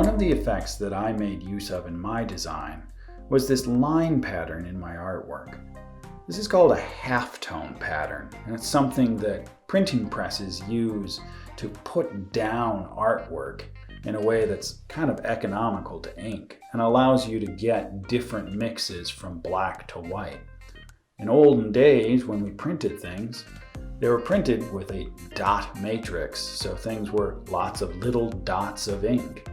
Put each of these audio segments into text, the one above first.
one of the effects that I made use of in my design was this line pattern in my artwork. This is called a halftone pattern, and it's something that printing presses use to put down artwork in a way that's kind of economical to ink and allows you to get different mixes from black to white. In olden days, when we printed things, they were printed with a dot matrix, so things were lots of little dots of ink.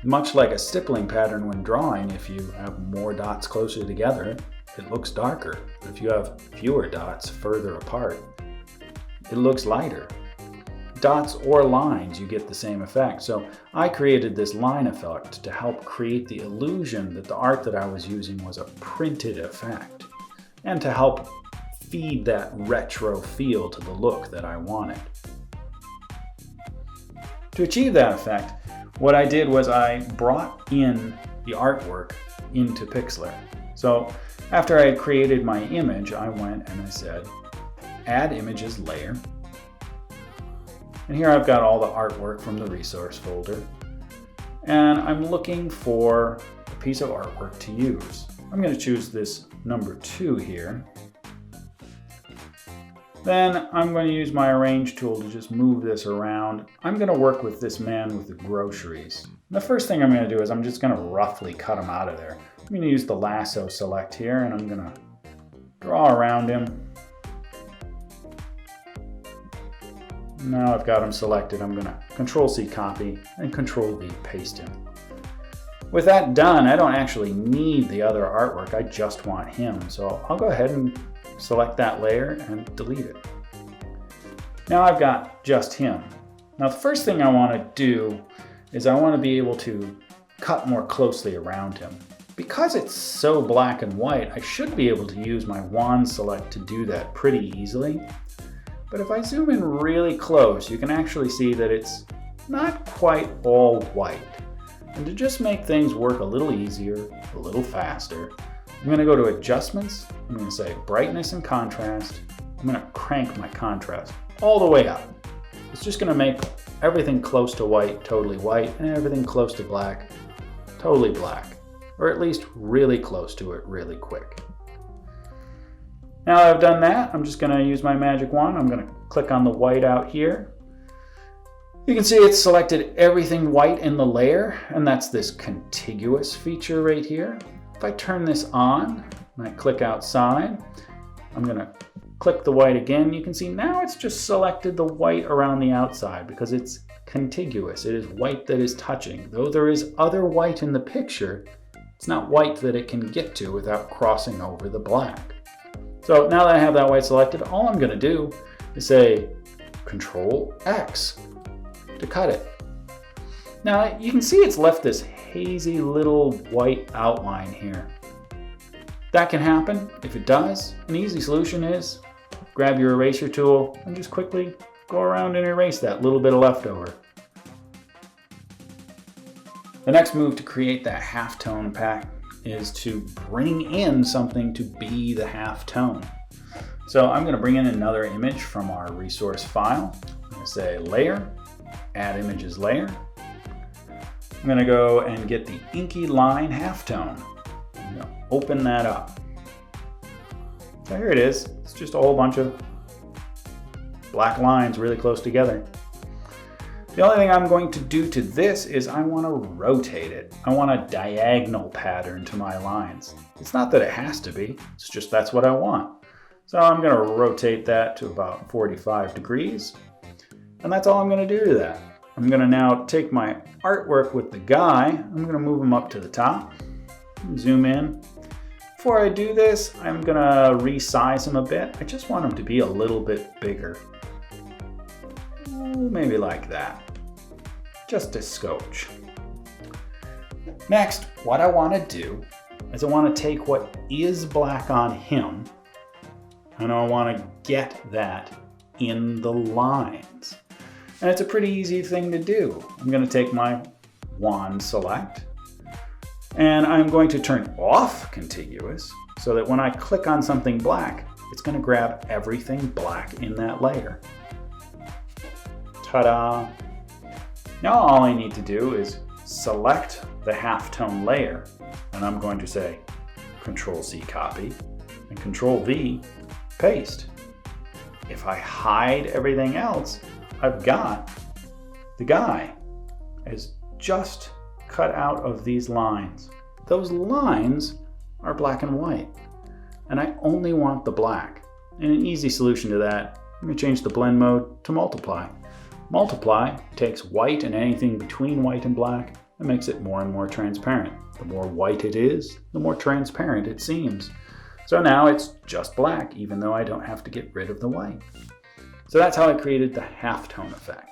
Much like a stippling pattern when drawing, if you have more dots closer together, it looks darker. But if you have fewer dots further apart, it looks lighter. Dots or lines, you get the same effect. So I created this line effect to help create the illusion that the art that I was using was a printed effect, and to help feed that retro feel to the look that I wanted. To achieve that effect, what I did was I brought in the artwork into PIXLR. So after I had created my image, I went and I said, Add Images Layer. And here I've got all the artwork from the resource folder. And I'm looking for a piece of artwork to use. I'm going to choose this number 2 here. Then I'm going to use my Arrange tool to just move this around. I'm going to work with this man with the groceries. The first thing I'm going to do is I'm just going to roughly cut him out of there. I'm going to use the lasso select here, and I'm going to draw around him. Now I've got him selected, I'm going to Control-C copy and Control-V paste him. With that done, I don't actually need the other artwork, I just want him. So I'll go ahead and select that layer and delete it. Now I've got just him. Now the first thing I want to do is I want to be able to cut more closely around him. Because it's so black and white, I should be able to use my wand select to do that pretty easily. But if I zoom in really close, you can actually see that it's not quite all white. And to just make things work a little easier, a little faster, I'm going to go to Adjustments, I'm going to say Brightness and Contrast, I'm going to crank my contrast all the way up. It's just going to make everything close to white totally white, and everything close to black totally black, or at least really close to it really quick. Now that I've done that, I'm just going to use my magic wand. I'm going to click on the white out here. You can see it's selected everything white in the layer, and that's this contiguous feature right here. If I turn this on and I click outside, I'm going to click the white again. You can see now it's just selected the white around the outside because it's contiguous. It is white that is touching. Though there is other white in the picture, it's not white that it can get to without crossing over the black. So now that I have that white selected, all I'm going to do is say Control-X to cut it. Now you can see it's left this hazy little white outline here. That can happen. If it does, an easy solution is grab your eraser tool and just quickly go around and erase that little bit of leftover. The next move to create that halftone pack is to bring in something to be the halftone. So I'm going to bring in another image from our resource file. I'm going to say Layer, Add Images Layer. I'm going to go and get the inky line halftone. I'm going to open that up. So here it is. It's just a whole bunch of black lines really close together. The only thing I'm going to do to this is I want to rotate it. I want a diagonal pattern to my lines. It's not that it has to be, it's just that's what I want. So I'm going to rotate that to about 45 degrees. And that's all I'm going to do to that. I'm going to now take my artwork with the guy, I'm going to move him up to the top, zoom in. Before I do this, I'm going to resize him a bit. I just want him to be a little bit bigger. Maybe like that. Just a scotch. Next, what I want to do is I want to take what is black on him and I want to get that in the lines. And it's a pretty easy thing to do. I'm going to take my wand select and I'm going to turn off contiguous so that when I click on something black, it's going to grab everything black in that layer. Ta-da! Now all I need to do is select the halftone layer, and I'm going to say Control-C copy and Control-V paste. If I hide everything else, I've got the guy is just cut out of these lines. Those lines are black and white, and I only want the black. And an easy solution to that, I'm going to change the blend mode to multiply. Multiply takes white and anything between white and black and makes it more and more transparent. The more white it is, the more transparent it seems. So now it's just black, even though I don't have to get rid of the white. So that's how I created the halftone effect.